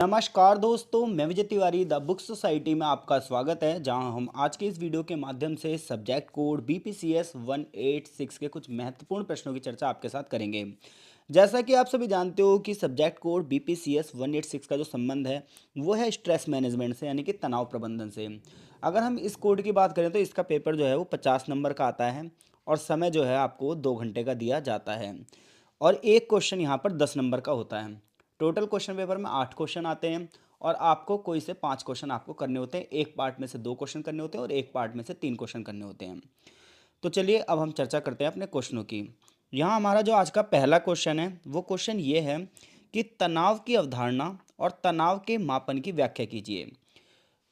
नमस्कार दोस्तों, मैं Vijay Tiwari the book society में आपका स्वागत है। जहां हम आज के इस वीडियो के माध्यम से सब्जेक्ट कोड बीपीसीएस 186 के कुछ महत्वपूर्ण प्रश्नों की चर्चा आपके साथ करेंगे। जैसा कि आप सभी जानते हो कि सब्जेक्ट कोड बीपीसीएस 186 का जो संबंध है वो है स्ट्रेस मैनेजमेंट से, यानी कि तनाव प्रबंधन से। अगर हम इस कोड की बात करें तो इसका पेपर जो है वो 50 नंबर का आता है और समय जो है आपको 2 घंटे का दिया जाता है। और एक क्वेश्चन यहाँ पर 10 नंबर का होता है। टोटल क्वेश्चन पेपर में 8 क्वेश्चन आते हैं और आपको कोई से 5 क्वेश्चन आपको करने होते हैं। एक पार्ट में से 2 क्वेश्चन करने होते हैं और एक पार्ट में से 3 क्वेश्चन करने होते हैं। तो चलिए अब हम चर्चा करते हैं अपने क्वेश्चनों की। यहाँ हमारा जो आज का पहला क्वेश्चन है वो क्वेश्चन ये है कि तनाव की अवधारणा और तनाव के मापन की व्याख्या कीजिए।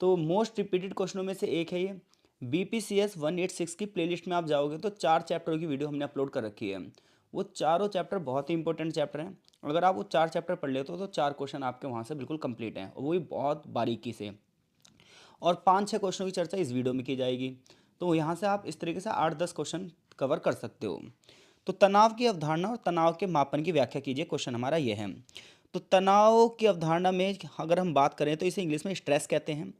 तो मोस्ट रिपीटेड क्वेश्चनों में से एक है ये। बीपीसीएस 186 की प्लेलिस्ट में आप जाओगे तो 4 चैप्टरों की वीडियो हमने अपलोड कर रखी है। वो चारों चैप्टर बहुत ही इंपॉर्टेंट चैप्टर हैं। अगर आप वो 4 चैप्टर पढ़ लेते हो तो 4 क्वेश्चन आपके वहाँ से बिल्कुल कंप्लीट हैं, और वो भी बहुत बारीकी से। और 5-6 क्वेश्चनों की चर्चा इस वीडियो में की जाएगी। तो यहाँ से आप इस तरीके से 8-10 क्वेश्चन कवर कर सकते हो। तो तनाव की अवधारणा और तनाव के मापन की व्याख्या कीजिए, क्वेश्चन हमारा ये है। तो तनाव की अवधारणा में अगर हम बात करें तो इसे इंग्लिश में स्ट्रेस कहते हैं,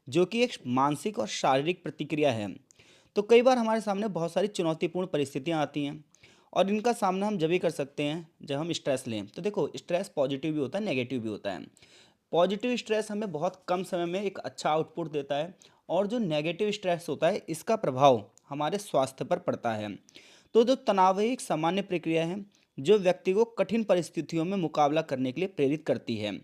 जो कि एक मानसिक और शारीरिक प्रतिक्रिया है। तो कई बार हमारे सामने बहुत सारी चुनौतीपूर्ण परिस्थितियाँ आती हैं और इनका सामना हम जब ही कर सकते हैं जब हम स्ट्रेस लें। तो देखो, स्ट्रेस पॉजिटिव भी होता है, नेगेटिव भी होता है। पॉजिटिव स्ट्रेस हमें बहुत कम समय में एक अच्छा आउटपुट देता है, और जो नेगेटिव स्ट्रेस होता है इसका प्रभाव हमारे स्वास्थ्य पर पड़ता है। तो जो तनाव है एक सामान्य प्रक्रिया है जो व्यक्ति को कठिन परिस्थितियों में मुकाबला करने के लिए प्रेरित करती है।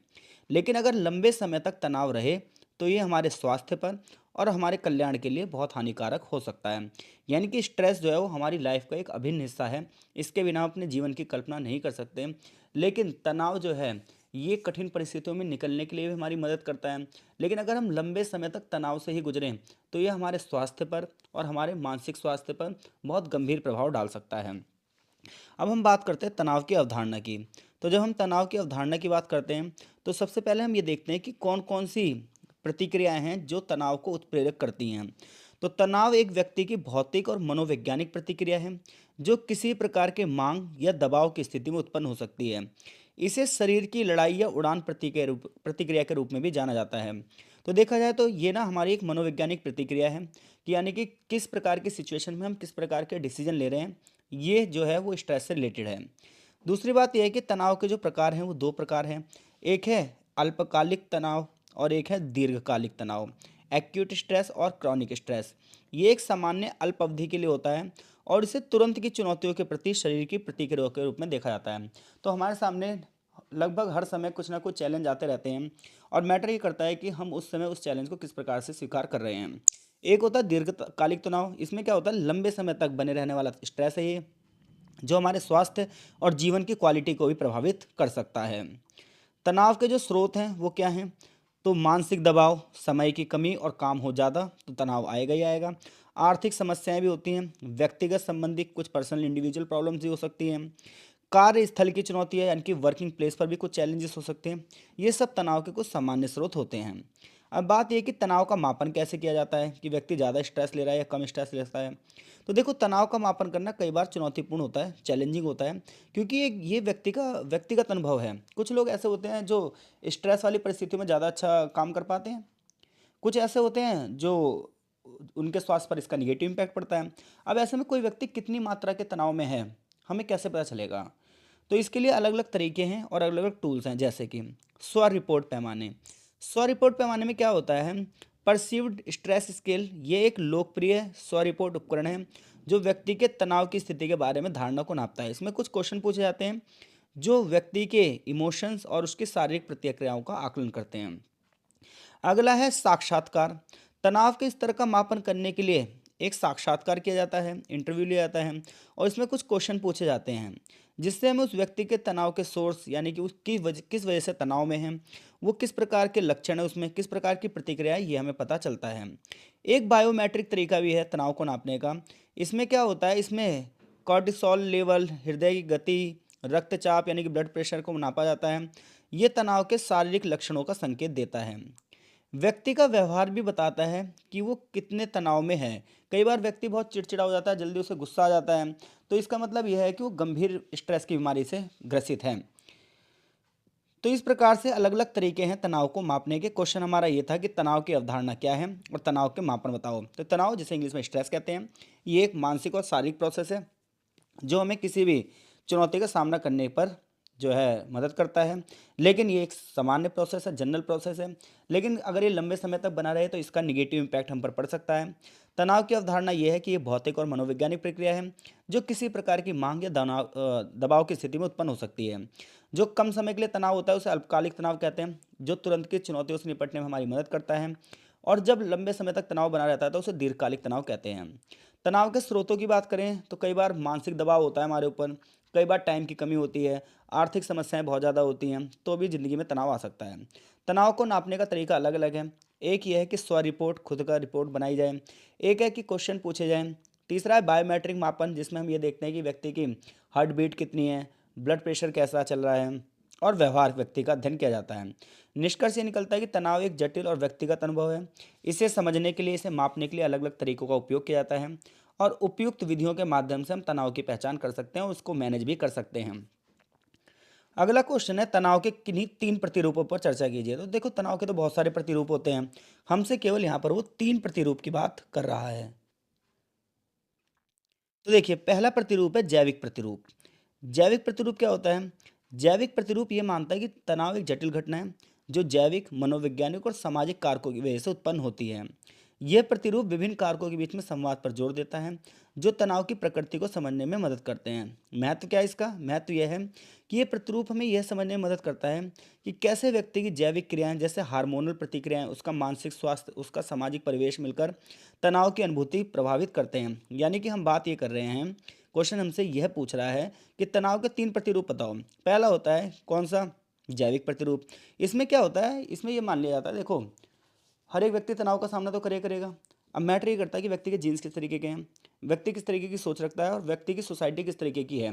लेकिन अगर लंबे समय तक तनाव रहे तो ये हमारे स्वास्थ्य पर और हमारे कल्याण के लिए बहुत हानिकारक हो सकता है। यानी कि स्ट्रेस जो है वो हमारी लाइफ का एक अभिन्न हिस्सा है। इसके बिना हम अपने जीवन की कल्पना नहीं कर सकते। लेकिन तनाव जो है ये कठिन परिस्थितियों में निकलने के लिए भी हमारी मदद करता है। लेकिन अगर हम लंबे समय तक तनाव से ही गुजरें तो ये हमारे स्वास्थ्य पर और हमारे मानसिक स्वास्थ्य पर बहुत गंभीर प्रभाव डाल सकता है। अब हम बात करते हैं तनाव की अवधारणा की। तो जब हम तनाव की अवधारणा की बात करते हैं तो सबसे पहले हम ये देखते हैं कि कौन कौन सी प्रतिक्रियाएं हैं जो तनाव को उत्प्रेरक करती हैं। तो तनाव एक व्यक्ति की भौतिक और मनोवैज्ञानिक प्रतिक्रिया है जो किसी प्रकार के मांग या दबाव की स्थिति में उत्पन्न हो सकती है। इसे शरीर की लड़ाई या उड़ान प्रतिक्रिया के रूप में भी जाना जाता है। तो देखा जाए तो ये ना हमारी एक मनोवैज्ञानिक प्रतिक्रिया है कि यानी कि किस प्रकार की सिचुएशन में हम किस प्रकार के डिसीजन ले रहे हैं, ये जो है वो स्ट्रेस से रिलेटेड है। दूसरी बात यह है कि तनाव के जो प्रकार हैं वो 2 प्रकार हैं। एक है अल्पकालिक तनाव और एक है दीर्घकालिक तनाव, एक्यूट स्ट्रेस और क्रॉनिक स्ट्रेस। ये एक सामान्य अल्प अवधि के लिए होता है और इसे तुरंत की चुनौतियों के प्रति शरीर की प्रतिक्रिया के रूप में देखा जाता है। तो हमारे सामने लगभग हर समय कुछ ना कुछ चैलेंज आते रहते हैं और मैटर ये करता है कि हम उस समय उस चैलेंज को किस प्रकार से स्वीकार कर रहे हैं। एक होता है दीर्घकालिक तनाव। इसमें क्या होता है, लंबे समय तक बने रहने वाला स्ट्रेस है ये, जो हमारे स्वास्थ्य और जीवन की क्वालिटी को भी प्रभावित कर सकता है। तनाव के जो स्रोत हैं वो क्या हैं? तो मानसिक दबाव, समय की कमी और काम हो ज़्यादा तो तनाव आएगा ही आएगा। आर्थिक समस्याएं भी होती हैं, व्यक्तिगत संबंधी कुछ पर्सनल इंडिविजुअल प्रॉब्लम्स भी हो सकती हैं। कार्यस्थल की चुनौती है, यानी कि वर्किंग प्लेस पर भी कुछ चैलेंजेस हो सकते हैं। ये सब तनाव के कुछ सामान्य स्रोत होते हैं। अब बात यह कि तनाव का मापन कैसे किया जाता है, कि व्यक्ति ज़्यादा स्ट्रेस ले रहा है या कम स्ट्रेस लेता है। तो देखो, तनाव का मापन करना कई बार चुनौतीपूर्ण होता है, चैलेंजिंग होता है, क्योंकि ये व्यक्तिगत अनुभव है। कुछ लोग ऐसे होते हैं जो स्ट्रेस वाली परिस्थितियों में ज़्यादा अच्छा काम कर पाते हैं, कुछ ऐसे होते हैं जो उनके स्वास्थ्य पर इसका निगेटिव इम्पैक्ट पड़ता है। अब ऐसे में कोई व्यक्ति कितनी मात्रा के तनाव में है, हमें कैसे पता चलेगा? तो इसके लिए अलग अलग तरीके हैं और अलग अलग टूल्स हैं, जैसे कि स्व रिपोर्ट पैमाने। स्व रिपोर्ट पैमाने में क्या होता है, परसीव्ड स्ट्रेस स्केल, ये एक लोकप्रिय स्व रिपोर्ट उपकरण है जो व्यक्ति के तनाव की स्थिति के बारे में धारणा को नापता है। इसमें कुछ क्वेश्चन पूछे जाते हैं जो व्यक्ति के इमोशंस और उसकी शारीरिक प्रतिक्रियाओं का आकलन करते हैं। अगला है साक्षात्कार। तनाव के स्तर का मापन करने के लिए एक साक्षात्कार किया जाता है, इंटरव्यू लिया जाता है, और इसमें कुछ क्वेश्चन पूछे जाते हैं जिससे हमें उस व्यक्ति के तनाव के सोर्स, यानी कि उसकी किस वजह से तनाव में है, वो किस प्रकार के लक्षण है, उसमें किस प्रकार की प्रतिक्रिया है, ये हमें पता चलता है। एक बायोमेट्रिक तरीका भी है तनाव को नापने का। इसमें क्या होता है, इसमें कॉर्टिसोल लेवल, हृदय की गति, रक्तचाप यानी कि ब्लड प्रेशर को नापा जाता है। ये तनाव के शारीरिक लक्षणों का संकेत देता है। व्यक्ति का व्यवहार भी बताता है कि वो कितने तनाव में है। कई बार व्यक्ति बहुत चिड़चिड़ा हो जाता है, जल्दी उसे गुस्सा आ जाता है, तो इसका मतलब यह है कि वो गंभीर स्ट्रेस की बीमारी से ग्रसित है। तो इस प्रकार से अलग अलग तरीके हैं तनाव को मापने के। क्वेश्चन हमारा ये था कि तनाव की अवधारणा क्या है और तनाव के मापन बताओ। तो तनाव, जिसे इंग्लिश में स्ट्रेस कहते हैं, ये एक मानसिक और शारीरिक प्रोसेस है जो हमें किसी भी चुनौती का सामना करने पर जो है मदद करता है। लेकिन ये एक सामान्य प्रोसेस है, जनरल प्रोसेस है। लेकिन अगर ये लंबे समय तक बना रहे तो इसका निगेटिव इम्पैक्ट हम पर पड़ सकता है। तनाव की अवधारणा ये है कि ये भौतिक और मनोवैज्ञानिक प्रक्रिया है जो किसी प्रकार की मांग या दबाव की स्थिति में उत्पन्न हो सकती है। जो कम समय के लिए तनाव होता है उसे अल्पकालिक तनाव कहते हैं, जो तुरंत की चुनौतियों से निपटने में हमारी मदद करता है। और जब लंबे समय तक तनाव बना रहता है तो उसे दीर्घकालिक तनाव कहते हैं। तनाव के स्रोतों की बात करें तो कई बार मानसिक दबाव होता है हमारे ऊपर, कई बार टाइम की कमी होती है, आर्थिक समस्याएं बहुत ज़्यादा होती हैं, तो भी ज़िंदगी में तनाव आ सकता है। तनाव को नापने का तरीका अलग अलग है। एक यह है कि स्व रिपोर्ट, खुद का रिपोर्ट बनाई जाए। एक है कि क्वेश्चन पूछे जाएं। तीसरा है बायोमेट्रिक मापन, जिसमें हम ये देखते हैं कि व्यक्ति की हार्ट बीट कितनी है, ब्लड प्रेशर कैसा चल रहा है, और व्यवहार व्यक्ति का अध्ययन किया जाता है। निष्कर्ष ये निकलता है कि तनाव एक जटिल और व्यक्तिगत अनुभव है। इसे समझने के लिए, इसे मापने के लिए अलग अलग तरीकों का उपयोग किया जाता है, और उपयुक्त विधियों के माध्यम से हम तनाव की पहचान कर सकते हैं और उसको मैनेज भी कर सकते हैं। अगला क्वेश्चन है, तनाव के किन्हीं 3 प्रतिरूपों पर चर्चा कीजिए। तो देखो, तनाव के तो बहुत सारे प्रतिरूप होते हैं, हमसे केवल यहाँ पर वो 3 प्रतिरूप की बात कर रहा है। तो देखिए, पहला प्रतिरूप है जैविक प्रतिरूप। जैविक प्रतिरूप क्या होता है? जैविक प्रतिरूप ये मानता है कि तनाव एक जटिल घटना है जो जैविक, मनोवैज्ञानिक और सामाजिक कारकों की वजह से उत्पन्न होती है। यह प्रतिरूप विभिन्न कारकों के बीच में संवाद पर जोर देता है जो तनाव की प्रकृति को समझने में मदद करते हैं। महत्व क्या है इसका? महत्व यह है कि यह प्रतिरूप हमें यह समझने में मदद करता है कि कैसे व्यक्ति की जैविक क्रियाएं, जैसे हार्मोनल प्रतिक्रियाएं, उसका मानसिक स्वास्थ्य, उसका सामाजिक परिवेश मिलकर तनाव की अनुभूति प्रभावित करते हैं। यानी कि हम बात ये कर रहे हैं, क्वेश्चन हमसे यह पूछ रहा है कि तनाव के 3 प्रतिरूप बताओ। पहला होता है कौन सा? जैविक प्रतिरूप। इसमें क्या होता है? इसमें यह मान लिया जाता है, देखो, हर एक व्यक्ति तनाव का सामना तो करेगा। अब मैटर ये करता है कि व्यक्ति के जीन्स किस तरीके के हैं, व्यक्ति किस तरीके की सोच रखता है, और व्यक्ति की सोसाइटी किस तरीके की है।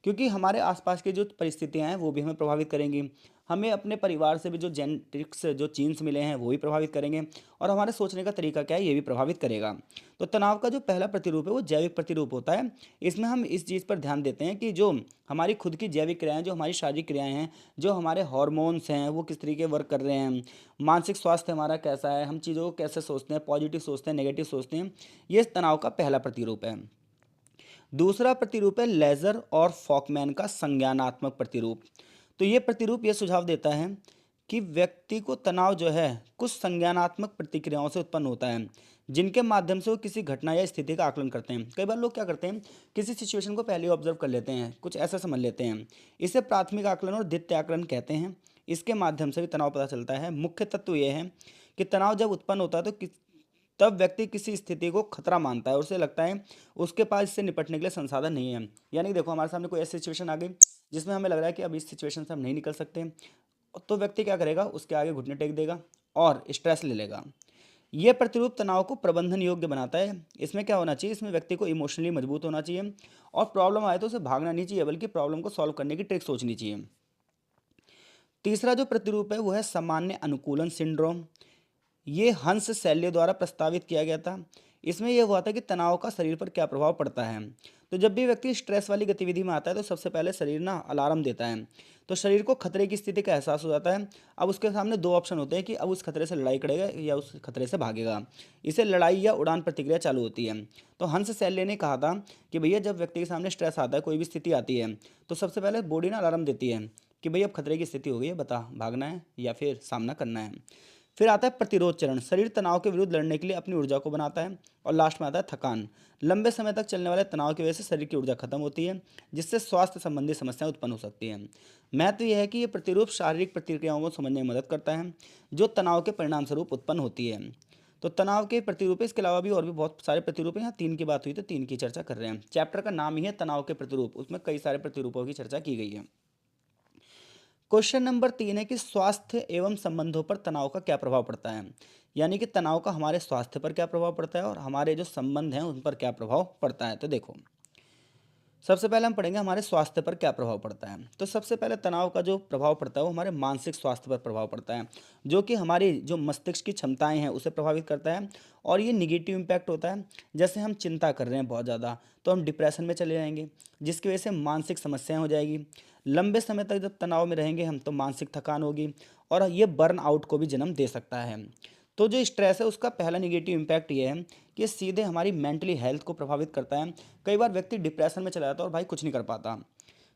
क्योंकि हमारे आसपास की जो परिस्थितियां हैं वो भी हमें प्रभावित करेंगी। हमें अपने परिवार से भी जो जेनेटिक्स, जो जीन्स मिले हैं वो भी प्रभावित करेंगे, और हमारे सोचने का तरीका क्या है ये भी प्रभावित करेगा। तो तनाव का जो पहला प्रतिरूप है वो जैविक प्रतिरूप होता है। इसमें हम इस चीज़ पर ध्यान देते हैं कि जो हमारी खुद की जैविक क्रियाएं, जो हमारी शारीरिक क्रियाएं हैं, जो हमारे हॉर्मोन्स हैं वो किस तरीके वर्क कर रहे हैं, मानसिक स्वास्थ्य हमारा कैसा है, हम चीज़ों को कैसे सोचते हैं, पॉजिटिव सोचते हैं, नेगेटिव सोचते हैं। ये तनाव का पहला प्रतिरूप है। दूसरा प्रतिरूप है लेजर और फॉकमैन का संज्ञानात्मक प्रतिरूप। तो ये प्रतिरूप ये सुझाव देता है कि व्यक्ति को तनाव जो है कुछ संज्ञानात्मक प्रतिक्रियाओं से उत्पन्न होता है जिनके माध्यम से वो किसी घटना या स्थिति का आकलन करते हैं। कई बार लोग क्या करते हैं, किसी सिचुएशन को पहले ऑब्जर्व कर लेते हैं, कुछ ऐसा समझ लेते हैं। इसे प्राथमिक आकलन और द्वितीय आकलन कहते हैं। इसके माध्यम से भी तनाव पता चलता है। मुख्य तत्व यह है कि तनाव जब उत्पन्न होता है तो तब व्यक्ति किसी स्थिति को खतरा मानता है, उसे लगता है उसके पास इससे निपटने के लिए संसाधन नहीं है। यानी कि देखो, हमारे सामने कोई ऐसी सिचुएशन आ गई जिसमें हमें लग रहा है कि अब इस सिचुएशन से हम नहीं निकल सकते, तो व्यक्ति क्या करेगा, उसके आगे घुटने टेक देगा और स्ट्रेस ले लेगा। यह प्रतिरूप तनाव को प्रबंधन योग्य बनाता है। इसमें क्या होना चाहिए, इसमें व्यक्ति को इमोशनली मजबूत होना चाहिए, और प्रॉब्लम आए तो उसे भागना नहीं चाहिए बल्कि प्रॉब्लम को सॉल्व करने की ट्रिक सोचनी चाहिए। तीसरा जो प्रतिरूप है वो है सामान्य अनुकूलन सिंड्रोम। ये हंस सैल्य द्वारा प्रस्तावित किया गया था। इसमें यह हुआ था कि तनाव का शरीर पर क्या प्रभाव पड़ता है। तो जब भी व्यक्ति स्ट्रेस वाली गतिविधि में आता है तो सबसे पहले शरीर ना अलार्म देता है, तो शरीर को खतरे की स्थिति का एहसास हो जाता है। अब उसके सामने दो ऑप्शन होते हैं कि अब उस खतरे से लड़ाई करेगा या उस खतरे से भागेगा। इसे लड़ाई या उड़ान प्रतिक्रिया चालू होती है। तो हंस सैल्य ने कहा था कि भैया, जब व्यक्ति के सामने स्ट्रेस आता है, कोई भी स्थिति आती है, तो सबसे पहले बॉडी ना अलार्म देती है कि भैया अब खतरे की स्थिति हो गई है, बता भागना है या फिर सामना करना है। फिर आता है प्रतिरोध चरण। शरीर तनाव के विरुद्ध लड़ने के लिए अपनी ऊर्जा को बनाता है। और लास्ट में आता है थकान। लंबे समय तक चलने वाले तनाव की वजह से शरीर की ऊर्जा खत्म होती है, जिससे स्वास्थ्य संबंधी समस्याएं उत्पन्न हो सकती हैं। महत्व यह है कि यह प्रतिरूप शारीरिक प्रतिक्रियाओं को समझने में मदद करता है जो तनाव के परिणाम स्वरूप उत्पन्न होती है। तो तनाव के प्रतिरूप है, इसके अलावा भी और भी बहुत सारे प्रतिरूप हैं। यहाँ 3 की बात हुई तो 3 की चर्चा कर रहे हैं। चैप्टर का नाम ही है तनाव के प्रतिरूप, उसमें कई सारे प्रतिरूपों की चर्चा की गई है। क्वेश्चन नंबर 3 है कि स्वास्थ्य एवं संबंधों पर तनाव का क्या प्रभाव पड़ता है। यानी कि तनाव का हमारे स्वास्थ्य पर क्या प्रभाव पड़ता है और हमारे जो संबंध हैं उन पर क्या प्रभाव पड़ता है। तो देखो, सबसे पहले हम पढ़ेंगे हमारे स्वास्थ्य पर क्या प्रभाव पड़ता है। तो सबसे पहले तनाव का जो प्रभाव पड़ता है वो हमारे मानसिक स्वास्थ्य पर प्रभाव पड़ता है, जो कि हमारी जो मस्तिष्क की क्षमताएं हैं उसे प्रभावित करता है। और ये निगेटिव इम्पैक्ट होता है। जैसे हम चिंता कर रहे हैं बहुत ज़्यादा, तो हम डिप्रेशन में चले जाएंगे, जिसकी वजह से मानसिक समस्याएं हो जाएगी। लंबे समय तक जब तनाव में रहेंगे हम तो मानसिक थकान होगी और ये बर्न आउट को भी जन्म दे सकता है। तो जो स्ट्रेस है उसका पहला निगेटिव इम्पैक्ट ये है कि ये सीधे हमारी मेंटली हेल्थ को प्रभावित करता है। कई बार व्यक्ति डिप्रेशन में चला जाता है और भाई कुछ नहीं कर पाता।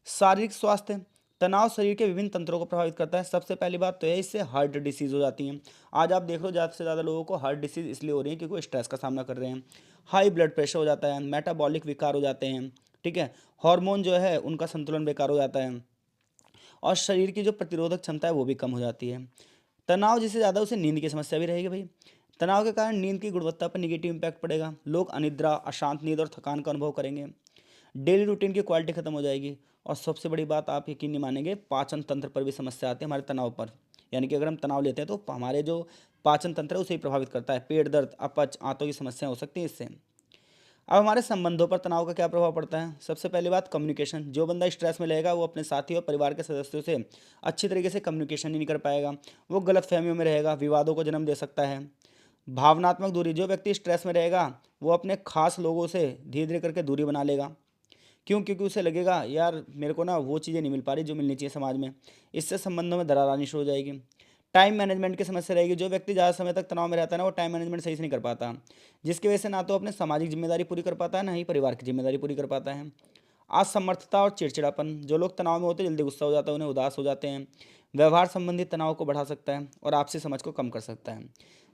शारीरिक स्वास्थ्य, तनाव शरीर के विभिन्न तंत्रों को प्रभावित करता है। सबसे पहली बात तो है इससे हार्ट डिसीज हो जाती हैं। आज आप देख लो ज़्यादा से ज़्यादा लोगों को हार्ट डिसीज इसलिए हो रही है क्योंकि वो स्ट्रेस का सामना कर रहे हैं। हाई ब्लड प्रेशर हो जाता है, मेटाबॉलिक विकार हो जाते हैं, ठीक है, हार्मोन जो है उनका संतुलन बेकार हो जाता है और शरीर की जो प्रतिरोधक क्षमता है वो भी कम हो जाती है। तनाव जिससे ज़्यादा उसे नींद की समस्या भी रहेगी भाई। तनाव के कारण नींद की गुणवत्ता पर निगेटिव इम्पैक्ट पड़ेगा। लोग अनिद्रा, अशांत नींद और थकान का अनुभव करेंगे। डेली रूटीन की क्वालिटी खत्म हो जाएगी और सबसे बड़ी बात आप यकीन नहीं मानेंगे, पाचन तंत्र पर भी समस्या आती है हमारे तनाव पर। यानी कि अगर हम तनाव लेते हैं तो हमारे जो पाचन तंत्र है उसे ही प्रभावित करता है। पेट दर्द, अपच, आंतों की समस्या हो सकती है इससे। अब हमारे संबंधों पर तनाव का क्या प्रभाव पड़ता है? सबसे पहली बात कम्युनिकेशन। जो बंदा स्ट्रेस में रहेगा वो अपने साथी और परिवार के सदस्यों से अच्छी तरीके से कम्युनिकेशन ही नहीं कर पाएगा। वो गलत फहमियों में रहेगा, विवादों को जन्म दे सकता है। भावनात्मक दूरी, जो व्यक्ति स्ट्रेस में रहेगा वो अपने खास लोगों से धीरे धीरे करके दूरी बना लेगा। क्यों? क्योंकि उसे लगेगा यार मेरे को ना वो चीज़ें नहीं मिल पा रही जो मिलनी चाहिए समाज में। इससे संबंधों में दरार आनी शुरू हो जाएगी। टाइम मैनेजमेंट की समस्या रहेगी। जो व्यक्ति ज़्यादा समय तक तनाव में रहता है ना वो टाइम मैनेजमेंट सही से नहीं कर पाता, जिसकी वजह से ना तो अपने सामाजिक जिम्मेदारी पूरी कर पाता है ना ही परिवार की जिम्मेदारी पूरी कर पाता है। असमर्थता और चिड़चिड़ापन, जो लोग तनाव में होते हैं जल्दी गुस्सा हो जाता है, उन्हें उदास हो जाते हैं। व्यवहार संबंधी तनाव को बढ़ा सकता है और आपसी समझ को कम कर सकता है।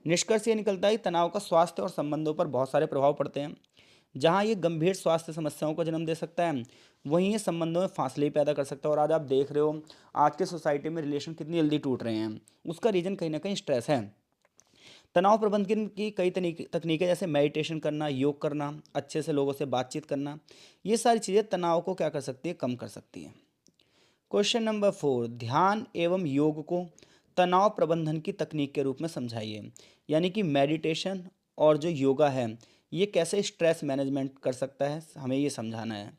निष्कर्ष ये निकलता है कि तनाव का स्वास्थ्य और संबंधों पर बहुत सारे प्रभाव पड़ते हैं। जहाँ ये गंभीर स्वास्थ्य समस्याओं को जन्म दे सकता है वहीं ये संबंधों में फासले ही पैदा कर सकता है। और आज आप देख रहे हो आज के सोसाइटी में रिलेशन कितनी जल्दी टूट रहे हैं, उसका रीजन कहीं ना कहीं स्ट्रेस है। तनाव प्रबंधन की कई तकनीकें जैसे मेडिटेशन करना, योग करना, अच्छे से लोगों से बातचीत करना, ये सारी चीज़ें तनाव को क्या कर सकती है, कम कर सकती है। क्वेश्चन नंबर 4, ध्यान एवं योग को तनाव प्रबंधन की तकनीक के रूप में समझाइए। यानी कि मेडिटेशन और जो योगा है ये कैसे स्ट्रेस मैनेजमेंट कर सकता है, हमें ये समझाना है।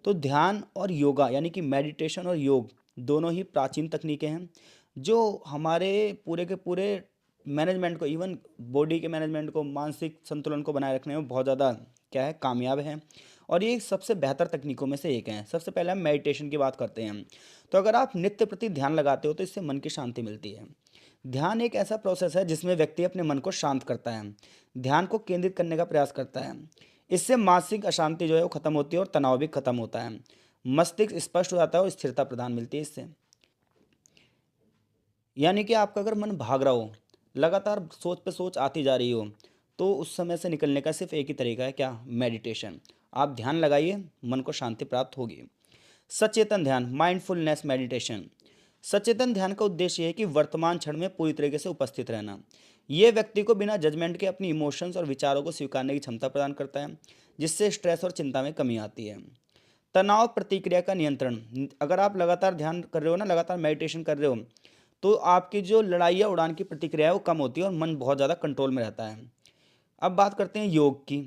तो ध्यान और योगा यानी कि मेडिटेशन और योग दोनों ही प्राचीन तकनीकें हैं जो हमारे पूरे के पूरे मैनेजमेंट को, इवन बॉडी के मैनेजमेंट को, मानसिक संतुलन को बनाए रखने में बहुत ज़्यादा क्या है, कामयाब है। और ये सबसे बेहतर तकनीकों में से एक है। सबसे पहले हम मेडिटेशन की बात करते हैं। तो अगर आप नित्य प्रति ध्यान लगाते हो तो इससे मन की शांति मिलती है। ध्यान एक ऐसा प्रोसेस है जिसमें व्यक्ति अपने मन को शांत करता है, ध्यान को केंद्रित करने का प्रयास करता है। इससे मानसिक अशांति जो है वो खत्म होती है और तनाव भी खत्म होता है। मस्तिष्क स्पष्ट हो जाता है और स्थिरता प्रदान मिलती है इससे। यानी कि आपका अगर मन भाग रहा हो, लगातार सोच पे सोच आती जा रही हो, तो उस समय से निकलने का सिर्फ एक ही तरीका है, क्या? मेडिटेशन। आप ध्यान लगाइए, मन को शांति प्राप्त होगी। सचेतन ध्यान, माइंडफुलनेस मेडिटेशन। सचेतन ध्यान का उद्देश्य है कि वर्तमान क्षण में पूरी तरीके से उपस्थित रहना। ये व्यक्ति को बिना जजमेंट के अपनी इमोशंस और विचारों को स्वीकारने की क्षमता प्रदान करता है, जिससे स्ट्रेस और चिंता में कमी आती है। तनाव प्रतिक्रिया का नियंत्रण, अगर आप लगातार ध्यान कर रहे हो ना, लगातार मेडिटेशन कर रहे हो, तो आपकी जो लड़ाई या उड़ान की प्रतिक्रिया है वो कम होती है और मन बहुत ज़्यादा कंट्रोल में रहता है। अब बात करते हैं योग की।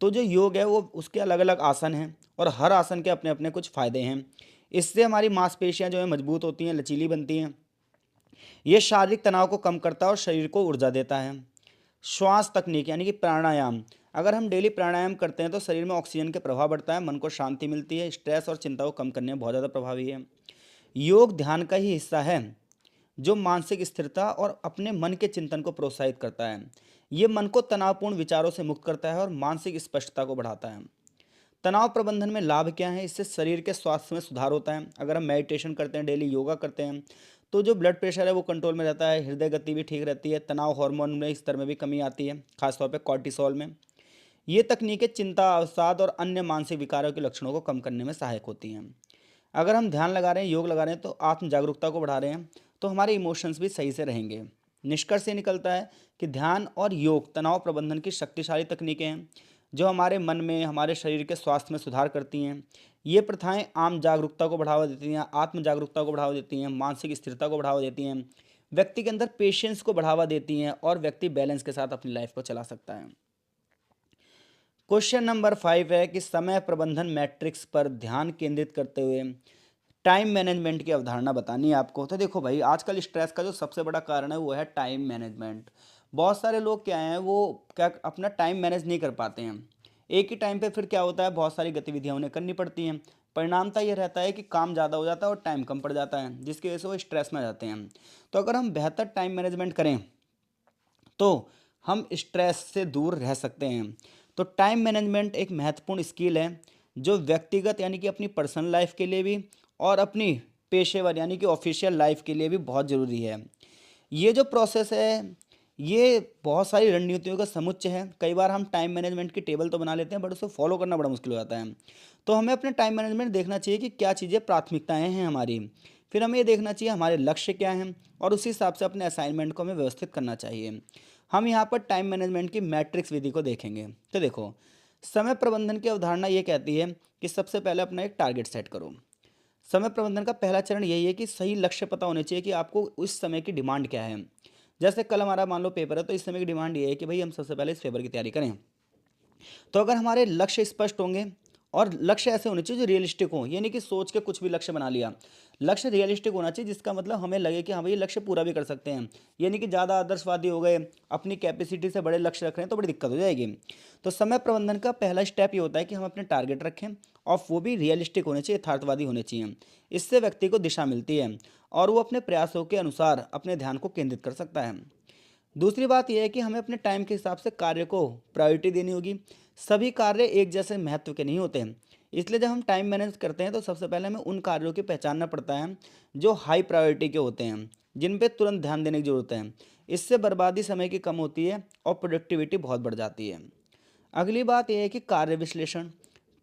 तो जो योग है वो उसके अलग अलग आसन हैं और हर आसन के अपने अपने कुछ फ़ायदे हैं। इससे हमारी मांसपेशियां जो है मजबूत होती हैं, लचीली बनती हैं। ये शारीरिक तनाव को कम करता है और शरीर को ऊर्जा देता है। श्वास तकनीक यानी कि प्राणायाम, अगर हम डेली प्राणायाम करते हैं तो शरीर में ऑक्सीजन के प्रभाव बढ़ता है, मन को शांति मिलती है, स्ट्रेस और चिंता को कम करने में बहुत ज़्यादा प्रभावी है। योग ध्यान का ही हिस्सा है जो मानसिक स्थिरता और अपने मन के चिंतन को प्रोत्साहित करता है। ये मन को तनावपूर्ण विचारों से मुक्त करता है और मानसिक स्पष्टता को बढ़ाता है। तनाव प्रबंधन में लाभ क्या है? इससे शरीर के स्वास्थ्य में सुधार होता है। अगर हम मेडिटेशन करते हैं, डेली योगा करते हैं, तो जो ब्लड प्रेशर है वो कंट्रोल में रहता है, हृदय गति भी ठीक रहती है, तनाव हार्मोन में स्तर में भी कमी आती है, खासतौर पर कॉर्टिसोल में। ये तकनीकें चिंता, अवसाद और अन्य मानसिक विकारों के लक्षणों को कम करने में सहायक होती हैं। अगर हम ध्यान लगा रहे हैं, योग लगा रहे हैं, तो आत्म जागरूकता को बढ़ा रहे हैं, तो हमारे इमोशंस भी सही से रहेंगे। निष्कर्ष ये निकलता है कि ध्यान और योग तनाव प्रबंधन की शक्तिशाली तकनीकें हैं जो हमारे मन में, हमारे शरीर के स्वास्थ्य में सुधार करती हैं। ये प्रथाएं आम जागरूकता को बढ़ावा देती हैं, आत्म जागरूकता को बढ़ावा देती हैं, मानसिक स्थिरता को बढ़ावा देती हैं, व्यक्ति के अंदर पेशेंस को बढ़ावा देती हैं और व्यक्ति बैलेंस के साथ अपनी लाइफ को चला सकता है। क्वेश्चन नंबर 5 है कि समय प्रबंधन मैट्रिक्स पर ध्यान केंद्रित करते हुए टाइम मैनेजमेंट की अवधारणा बतानी है आपको। तो देखो भाई, आजकल स्ट्रेस का जो सबसे बड़ा कारण है वो है टाइम मैनेजमेंट। बहुत सारे लोग क्या हैं, वो क्या अपना टाइम मैनेज नहीं कर पाते हैं। एक ही टाइम पे फिर क्या होता है, बहुत सारी गतिविधियां उन्हें करनी पड़ती हैं। परिणामता ये रहता है कि काम ज़्यादा हो जाता है और टाइम कम पड़ जाता है, जिसकी वजह से वो स्ट्रेस में आ जाते हैं। तो अगर हम बेहतर टाइम मैनेजमेंट करें तो हम स्ट्रेस से दूर रह सकते हैं। तो टाइम मैनेजमेंट एक महत्वपूर्ण स्किल है जो व्यक्तिगत यानी कि अपनी पर्सनल लाइफ के लिए भी और अपनी पेशेवर यानी कि ऑफिशियल लाइफ के लिए भी बहुत ज़रूरी है। ये जो प्रोसेस है ये बहुत सारी रणनीतियों का समुच्चय है। कई बार हम टाइम मैनेजमेंट की टेबल तो बना लेते हैं बट उसे फॉलो करना बड़ा मुश्किल हो जाता है। तो हमें अपने टाइम मैनेजमेंट देखना चाहिए कि क्या चीज़ें प्राथमिकताएं हैं हमारी। फिर हमें ये देखना चाहिए हमारे लक्ष्य क्या हैं और उसी हिसाब से अपने असाइनमेंट को हमें व्यवस्थित करना चाहिए। हम यहाँ पर टाइम मैनेजमेंट की मैट्रिक्स विधि को देखेंगे। तो देखो, समय प्रबंधन की अवधारणा ये कहती है कि सबसे पहले अपना एक टारगेट सेट करो। समय प्रबंधन का पहला चरण यही है कि सही लक्ष्य पता होने चाहिए कि आपको उस समय की डिमांड क्या है। जैसे कल हमारा मान लो पेपर है तो इस समय की डिमांड ये है कि भाई हम सबसे पहले इस पेपर की तैयारी करें। तो अगर हमारे लक्ष्य स्पष्ट होंगे और लक्ष्य ऐसे होने चाहिए जो रियलिस्टिक हो, ये नहीं कि सोच के कुछ भी लक्ष्य बना लिया। लक्ष्य रियलिस्टिक होना चाहिए जिसका मतलब हमें लगे कि हाँ भाई ये लक्ष्य पूरा भी कर सकते हैं। ये नहीं कि ज़्यादा आदर्शवादी हो गए, अपनी कैपेसिटी से बड़े लक्ष्य रख रहे हैं तो बड़ी दिक्कत हो जाएगी। तो समय प्रबंधन का पहला स्टेप ये होता है कि हम अपने टारगेट रखें और वो भी रियलिस्टिक होने चाहिए, यथार्थवादी होने चाहिए। इससे व्यक्ति को दिशा मिलती है और वो अपने प्रयासों के अनुसार अपने ध्यान को केंद्रित कर सकता है। दूसरी बात यह है कि हमें अपने टाइम के हिसाब से कार्य को प्रायोरिटी देनी होगी। सभी कार्य एक जैसे महत्व के नहीं होते हैं, इसलिए जब हम टाइम मैनेज करते हैं तो सबसे पहले हमें उन कार्यों की पहचानना पड़ता है जो हाई प्रायोरिटी के होते हैं, जिन पे तुरंत ध्यान देने की जरूरत है। इससे बर्बादी समय की कम होती है और प्रोडक्टिविटी बहुत बढ़ जाती है। अगली बात यह है कि कार्य विश्लेषण।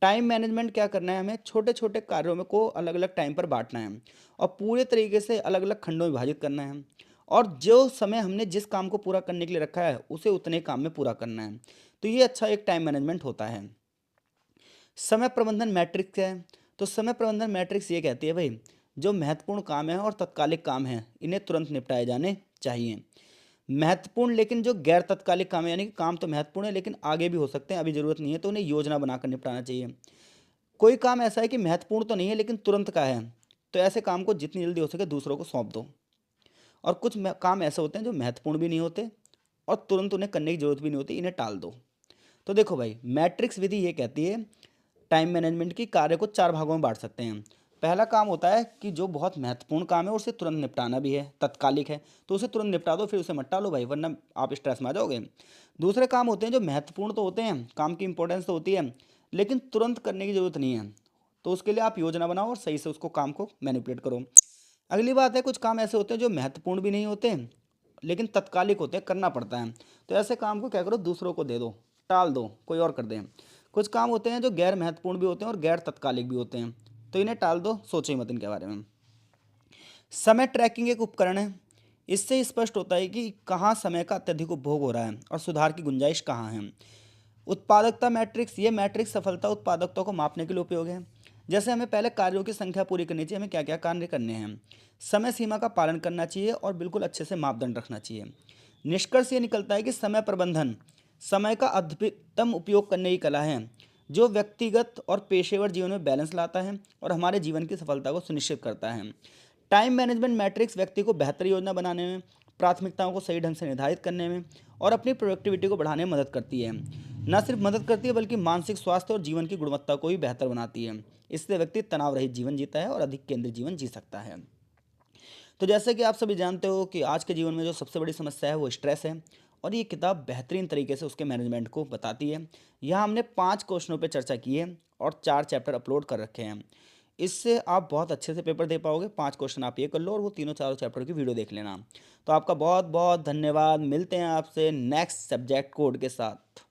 टाइम मैनेजमेंट क्या करना है, हमें छोटे छोटे कार्यों में को अलग अलग टाइम पर बांटना है और पूरे तरीके से अलग अलग खंडों में विभाजित करना है। और जो समय हमने जिस काम को पूरा करने के लिए रखा है उसे उतने काम में पूरा करना है। तो ये अच्छा एक टाइम मैनेजमेंट होता है। समय प्रबंधन मैट्रिक्स है। तो समय प्रबंधन मैट्रिक्स ये कहती है भाई, जो महत्वपूर्ण काम है और तत्कालिक काम है इन्हें तुरंत निपटाए जाने चाहिए। महत्वपूर्ण लेकिन जो गैर तत्कालिक काम है यानी कि काम तो महत्वपूर्ण है लेकिन आगे भी हो सकते हैं, अभी ज़रूरत नहीं है, तो उन्हें योजना बनाकर निपटाना चाहिए। कोई काम ऐसा है कि महत्वपूर्ण तो नहीं है लेकिन तुरंत का है, तो ऐसे काम को जितनी जल्दी हो सके दूसरों को सौंप दो। और कुछ काम ऐसे होते हैं जो महत्वपूर्ण भी नहीं होते और तुरंत उन्हें करने की जरूरत भी नहीं होती, इन्हें टाल दो। तो देखो भाई, मैट्रिक्स विधि ये कहती है टाइम मैनेजमेंट की कार्य को 4 भागों में बांट सकते हैं। पहला काम होता है कि जो बहुत महत्वपूर्ण काम है और उसे तुरंत निपटाना भी है, तत्कालिक है, तो उसे तुरंत निपटा दो, फिर उसे मत टालो भाई, वरना आप स्ट्रेस में आ जाओगे। दूसरे काम होते हैं जो महत्वपूर्ण तो होते हैं, काम की इंपॉर्टेंस तो होती है लेकिन तुरंत करने की जरूरत नहीं है, तो उसके लिए आप योजना बनाओ और सही से उसको काम को मैनिपुलेट करो। अगली बात है, कुछ काम ऐसे होते हैं जो महत्वपूर्ण भी नहीं होते लेकिन तत्कालिक होते हैं, करना पड़ता है, तो ऐसे काम को क्या करो, दूसरों को दे दो, टाल दो, कोई और कर दें। कुछ काम होते हैं जो गैर महत्वपूर्ण भी होते हैं और गैर तत्कालिक भी होते हैं, तो इन्हें टाल दो, सोचो ही मत इनके बारे में। समय ट्रैकिंग एक उपकरण है। इससे स्पष्ट होता है कि कहाँ समय का अत्यधिक उपभोग हो रहा है और सुधार की गुंजाइश कहाँ है। उत्पादकता मैट्रिक्स, ये मैट्रिक्स सफलता उत्पादकता को मापने के लिए उपयोग है। जैसे हमें पहले कार्यों की संख्या पूरी करनी चाहिए, हमें क्या क्या कार्य करने हैं, समय सीमा का पालन करना चाहिए और बिल्कुल अच्छे से मापदंड रखना चाहिए। निष्कर्ष ये निकलता है कि समय प्रबंधन समय का अधिकतम उपयोग करने की कला है जो व्यक्तिगत और पेशेवर जीवन में बैलेंस लाता है और हमारे जीवन की सफलता को सुनिश्चित करता है। टाइम मैनेजमेंट मैट्रिक्स व्यक्ति को बेहतर योजना बनाने में, प्राथमिकताओं को सही ढंग से निर्धारित करने में और अपनी प्रोडक्टिविटी को बढ़ाने में मदद करती है। न सिर्फ मदद करती है बल्कि मानसिक स्वास्थ्य और जीवन की गुणवत्ता को भी बेहतर बनाती है। इससे व्यक्ति तनाव रहित जीवन जीता है और अधिक केंद्रित जीवन जी सकता है। तो जैसे कि आप सभी जानते हो कि आज के जीवन में जो सबसे बड़ी समस्या है वो स्ट्रेस है, और ये किताब बेहतरीन तरीके से उसके मैनेजमेंट को बताती है। यहाँ हमने 5 क्वेश्चनों पे चर्चा की है और 4 चैप्टर अपलोड कर रखे हैं। इससे आप बहुत अच्छे से पेपर दे पाओगे। 5 क्वेश्चन आप ये कर लो और वो तीनों चारों चैप्टर की वीडियो देख लेना। तो आपका बहुत बहुत धन्यवाद। मिलते हैं आपसे नेक्स्ट सब्जेक्ट कोड के साथ।